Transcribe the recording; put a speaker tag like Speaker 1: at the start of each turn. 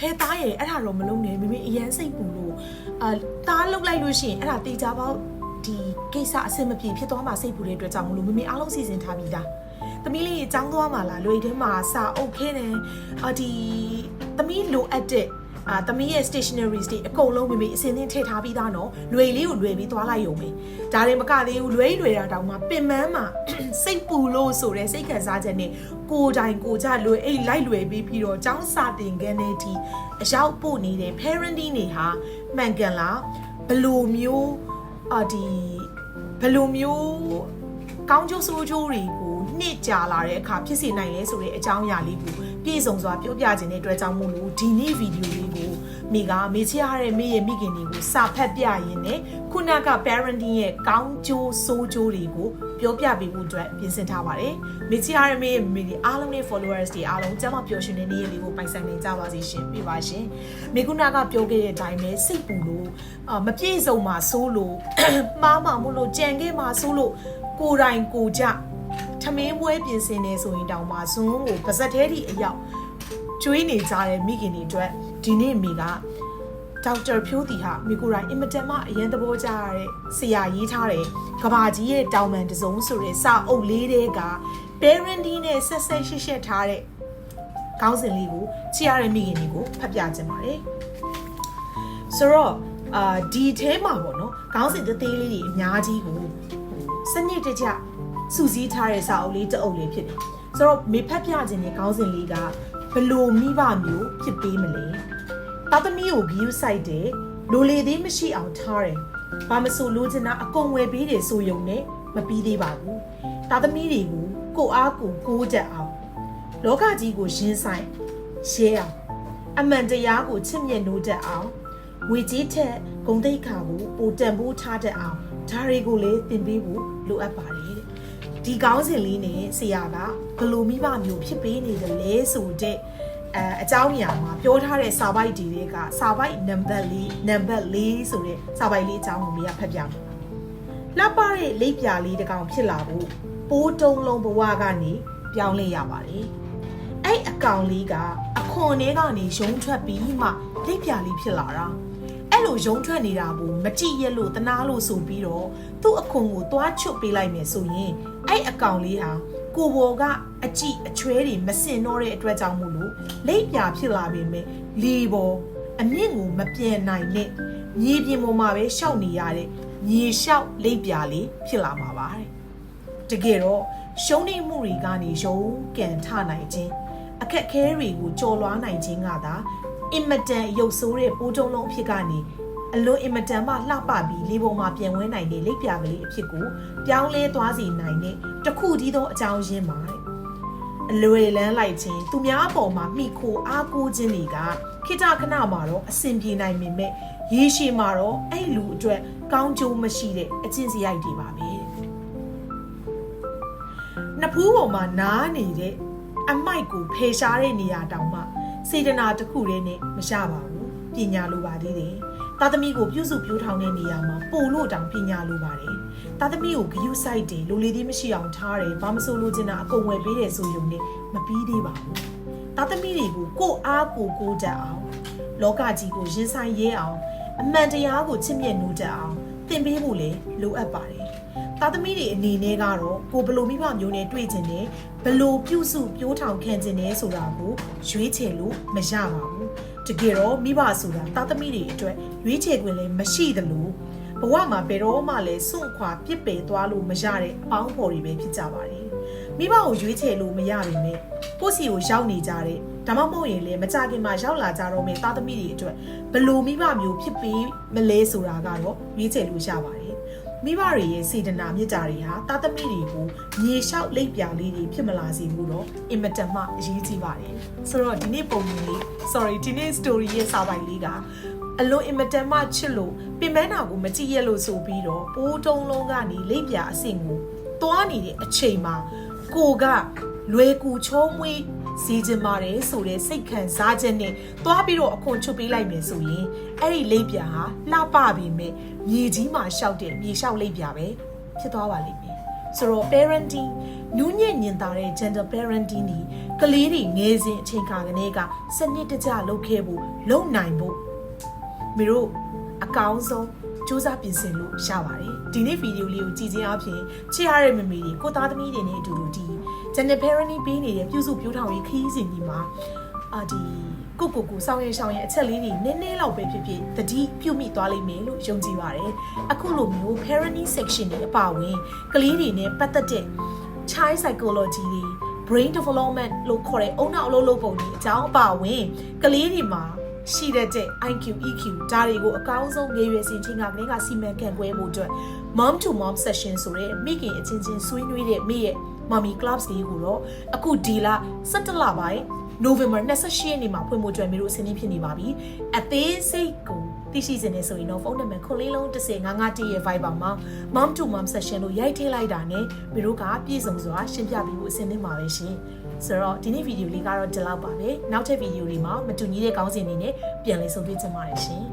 Speaker 1: ဟဲသားရဲ့အဲ့ဒါတော့မလုံးနဲ့မိမိအရန်စိတ်ပူလို့တားလောက်လိုက်လို့ရှိရင်အဲ့ဒါတေချာပေါက်ဒီကိစ္စအဆင်မပြေဖြစ်သွားမှစိတ်ပူတဲ့အတွက်ကြောင့်မလို့မိမိအားလုံးစီစဉ်ထားပြီးသားသမီးလေးចောင်းသွားမှလားလွေထဲမှာစာအုပ်ခဲတယ်ဒီသမီးလိုအပ်တဲ့သမီးရဲ့ stationaries တွေအကုန်လုံးမိမိအစင်းသင်းထည့်ထားပြီးသားနော်လွယ်လေးကိုလွယ်ပြီးသွားလိုက်ရုံပဲဒါတွေမကသေးဘူးလွယ်တာတောင်မှပင်မန်းမှာစိတ်ပူလို့ဆိုတဲ့စိတ်ခံစားချက်နဲ့ကိုယ်တိုင်ကိုကြလွယ်အိတ်လိုက်လွယ်ပြီးတော့ចောင်းစာတင်ခန်းတဲ့အထိအရောက်ပို့နေတဲ့ parenting တွေဟာမှန်ကန်လားဘလိုမျိုးဘလိုမျိုးကောင်းကျိုးဆိုးကျိုးတွေကိုနှစ်ကြာလာတဲ့အခါဖြစ်စေနိုင်လဲဆိုတဲ့အကြောင်းအရာလေးကိုပြည့်စုံစွာပြောပြခြင်းတဲ့အတွက်ကြောင့်မို့လို့ဒီနေ့ဗီဒီယိုလေးကိုမေချရတဲ့မေရဲ့မိခင်တွေကိုစာဖတ်ပြရင်းနဲ့ခုနက parenting ရဲ့ကောင်းကျိုးဆိုးကျိုးတွေကိုပြောပြပေးဖို့အတွက်ပြင်ဆင်ထားပါတယ်မေချရတဲ့မေရဲ့မိတွေအားလုံးနဲ့ followers တွေအားလုံးကျမပျော်ရွှင်တဲ့နေ့လေးကိုပိုင်ဆိုင်နိုင်ကြပါစေရှင်ပြပါရှင်မေခုနကပြောခဲ့တဲ့အတိုင်းပဲစိတ်ပူလို့မပြည့်စုံမှာစိုးလို့မှားမှာမို့လို့ကြံခဲ့မှာစိုးလို့ကိုယ်တိုင်ကိုကြထမင်းပွဲပြင်ဆင်နေဆိုရင်တောင်မှဇွန်းကိုပါဇက်သေးသည့်အရောက်ကျွေးနေကြတဲ့မိခင်တွေအတွက်ဒီနေ့မိကဒေါက်တာဖြိုးတီဟာမိကိုယ်တိုင်အင်မတန်မှအရင်သဘောကျရတဲ့ဆရာရေးထားတဲ့ကဘာကြီးရဲ့တောင်ပန်တစုံဆိုတဲ့စာအုပ်လေးတွေက parenting နဲ့ဆက်ရှက်ထားတဲ့ခေါင်းစဉ်လေးကိုကြည့်ရတဲ့မိခင်တွေကိုဖတ်ပြခြင်းပါတယ်ဆိုတော့ဒီထဲမှာပေါ့နော်ခေါင်းစဉ်သေးသေးလေးတွေအများကြီးကိုစနစ်တကျစူးစီးထားတဲ့စာအုပ်လေးတအုပ်လေးဖြစ်တယ်ဆိုတော့မေဖတ်ပြခြင်းနဲ့ခေါင်းစဉ်လေးကဘလို့မိဘမျိုးဖြစ်ပေးမလဲတာသမီးကိုဂယူးဆိုင်တယ်လိုလေသေးမရှိအောင်ထားတယ်ဘာမဆိုလိုချင်တာအကုန်ဝယ်ပေးတယ်ဆိုယုံနဲ့မပြီးသေးပါဘူးတာသမီးတွေကိုကိုအားကိုးချက်အောင်လောကကြီးကိုရင်ဆိုင်ရဲအောင်အမှန်တရားကိုချစ်မြတ်နိုးတတ်အောင်ဝေကြီးထက်ဂုံတိတ်ခါကိုပိုတန်ဖိုးထားတတ်အောင်ဒါတွေကိုလည်းသင်ပေးဖို့လိုအပ်ပါတယ်ဒီကောင်းစဉ်လေးနဲ့ဆရာကဘလို့မိဘမျိုးဖြစ်ပေးနေတယ်လဲဆိုတဲ့အကြောင်းအရာမှာပြောထားတဲ့စာပိုက်တွေကစာပိုက်နံပါတ်4ဆိုတဲ့စာပိုက်လေးအကြောင်းကိုမိကဖတ်ပြမှာလှပတဲ့လိပ်ပြာလေးတစ်ကောင်ဖြစ်လာဖို့ပိုးတုံးလုံးဘဝကနေပြောင်းလဲရပါတယ်အဲ့အကောင်လေးကအခွန်ထဲကနေရုံးထွက်ပြီးမှလိပ်ပြာလေးဖြစ်လာတာအဲ့လိုရုံးထွက်နေတာကိုမကြည့်ရလို့တနာလို့ဆိုပြီးတော့သူ့အခွန်ကိုသွားချွတ်ပေးလိုက်မယ်ဆိုရင်အဲ့အကောင်လေးဟာကိုဘောကအကြည့်အချွဲတွေမစင်တော့တဲ့အတွက်ကြောင့်မို့လို့လိပ်ပြာဖြစ်လာပေမဲ့လေပေါ်အမြင့်ကိုမပြန်နိုင်နဲ့မြေပြင်ပေါ်မှာပဲရှောက်နေရတဲ့မြေလျှောက်လိပ်ပြာလေးဖြစ်လာမှာပါတဲ့တကယ်တော့ရှုံးနေမှုတွေကနေရုံးကန်ထနိုင်ခြင်းအခက်ခဲတွေကိုကြော်လွှားနိုင်ခြင်းကသာအင်မတန်ရုပ်ဆိုးတဲ့ပိုးတုံးလုံးအဖြစ်ကနေအလွန်အင်မတန်မှလှပပြီးလေပုံမှာပြန်ဝဲနိုင်တဲ့လိပ်ပြာကလေးအဖြစ်ကိုပြောင်းလဲသွားစေနိုင်တဲ့တခုတည်းသောအကြောင်းရင်းပါတဲ့အလွယ်လန်းလိုက်ခြင်းသူများအပေါ်မှာမိခိုအားကိုးခြင်းတွေကခိတခဏမှာတော့အဆင်ပြေနိုင်ပေမဲ့ရေရှည်မှာတော့အဲ့လူအတွက်ကောင်းကျိုးမရှိတဲ့အကျင့်စရိုက်တွေပါပဲနှစ်ဖူးပေါ်မှာနားနေတဲ့အမိုက်ကိုဖယ်ရှားတဲ့နေရာတောင်မှစေတနာတစ်ခုတည်းနဲ့မရပါဘူးပညာလိုပါသေးတယ်သားသမီးကိုပြုစုပြောထောင်တဲ့နေရာမှာပို့လို့တောင်ပညာလိုပါတယ်သားသမီးကိုဂယုစိုက်တယ်လိုလေသေးမရှိအောင်ထားတယ်ဘာမဆိုလိုချင်တာအကုန်ဝယ်ပေးတယ်ဆိုရုံနဲ့မပြီးသေးပါဘူးသားသမီးတွေကိုကိုအားကိုတတ်အောင်လောကကြီးကိုရင်ဆိုင်ရဲအောင်အမှန်တရားကိုချစ်မြတ်နိုးတတ်အောင်သင်ပေးဖို့လည်းလိုအပ်ပါတယ်သားသမီးတွေအနေနဲ့ကတော့ကိုဘလို့မိဘမျိုးနဲ့တွေ့ကျင်တယ်ဘလို့ပြုစုပြောထောင်ခံကျင်တယ်ဆိုတာကိုရွေးချယ်လို့မရပါဘူးတကယ်တော့မိဘဆိုတာသားသမီးတွေအတွက်ရွေးချယ်ခွင့်လည်းမရှိသလိုဘဝမှာဘယ်တော့မှလည်းစွန့်ခွာပြစ်ပယ်သွားလို့မရတဲ့အပေါင်းဖော်တွေပဲဖြစ်ကြပါတယ်မိဘကိုရွေးချယ်လို့မရပေမဲ့ကိုယ့်စီကိုရောက်နေကြတဲ့ဒါမှမဟုတ်ရင်လည်းမကြခင်မှာရောက်လာကြတော့မယ့်သားသမီးတွေအတွက်ဘလို့မိဘမျိုးဖြစ်ပြီးမလဲဆိုတာကတော့ရွေးချယ်လို့ရပါတယ်မိဘတွေရဲ့စေတနာမေတ္တာတွေဟာသားသမီးတွေကိုမြေလျှောက်လိပ်ပြာလေးတွေဖြစ်မလာစေဘူးတော့အင်မတန်မှအရေးကြီးပါတယ်ဆိုတော့ဒီနေ့ပုံမြင်လေး ဒီနေ့ story ရဲ့စာပိုင်လေးကအလွန်အင်မတန်မှချစ်လို့ပင်ပန်းတာကိုမကြည့်ရလို့ဆိုပြီးတော့ပိုးတုံးလုံးကနေလိပ်ပြာအဆင့်ကိုသွားနေတဲ့အချိန်မှာကိုကလွယ်ကူချုံးမွေးစီခြင်းပါတယ်ဆိုတဲ့စိတ်ခံစားချက်နဲ့သွားပြီးတော့အခွန်ချုပ်ပေးလိုက်မယ်ဆိုရင်အဲ့ဒီလိပ်ပြာဟာလှပပြီးမြမြေကြီးမှာရှောက်တဲ့မြေလျှောက်လိပ်ပြာပဲဖြစ်သွားပါလိမ့်မယ်ဆိုတော့ parenting နူးညံ့ညင်သာတဲ့ gender parenting ဒီ ကလေးတွေငယ်စဉ်အချိန်ခါကနေကစနစ်တကျလုပ်ခဲ့ဖို့လုပ်နိုင်ဖို့မင်းတို့အကောင်းဆုံးစူးစမ်းပြင်ဆင်လို့ရပါတယ်ဒီနေ့ဗီဒီယိုလေးကိုကြည့်ခြင်းအပြင်ချစ်ရတဲ့မမေတွေကိုသားသမီးတွေနဲ့အတူတူဒီ Channel Parenting ပေးနေတဲ့ပြုစုပြောင်းထောင်ရေးခရီးစဉ်ကြီးမှာဒီကိုစောင်းရဲရှောင်းရဲအချက်လေးတွေနည်းနည်းလောက်ပဲဖြစ်ဖြစ်တတိပြုမိသွားလိမ့်မယ်လို့ယုံကြည်ပါတယ်အခုလိုမျိုး parenting section တွေအပါအဝင်ကလေးတွေနဲ့ပတ်သက်တဲ့ child psychology တွေ brain development လို့ခေါ်တဲ့အုံနောက်အလုပ်လုပ်ပုံတွေအကြောင်းအပါအဝင်ကလေးတွေမှာရှိတဲ့ IQ EQ ဒါတွေကိုအကောင်းဆုံးငယ်ရွယ်စဉ်ချင်းကကလေးကစီမံခန့်ခွဲမှုအတွက် mom to mom session ဆိုတဲ့မိခင်အချင်းချင်းဆွေးနွေးတဲ့မိရဲ့ mommy clubs တွေကိုတော့အခုဒီလ17လပိုင်းNovember 28ရက်နေ့မှာဖွင့်ဖို့အတွက်မျိုးတို့အစီအစဉ်ဖြစ်နေပါပြီအသေးစိတ်ကိုသိရှိစင်နေဆိုရင်တော့ဖုန်းနံပါတ်94551ရဲ့ Viber မှာ mom to mom session လို့ရိုက်ထည့်လိုက်တာနဲ့မျိုးတို့ကပြည့်စုံစွာရှင်းပြပေးဖို့အစီအစဉ်မှာပဲရှင်ဆိုတော့ဒီနေ့ဗီဒီယိုလေးကတော့ဒီလောက်ပါပဲနောက်ထပ်ဗီဒီယိုလေးမှာမတူညီတဲ့ခေါင်းစဉ်တွေနဲ့ပြန်လည်ဆုံတွေ့ကြပါရရှင်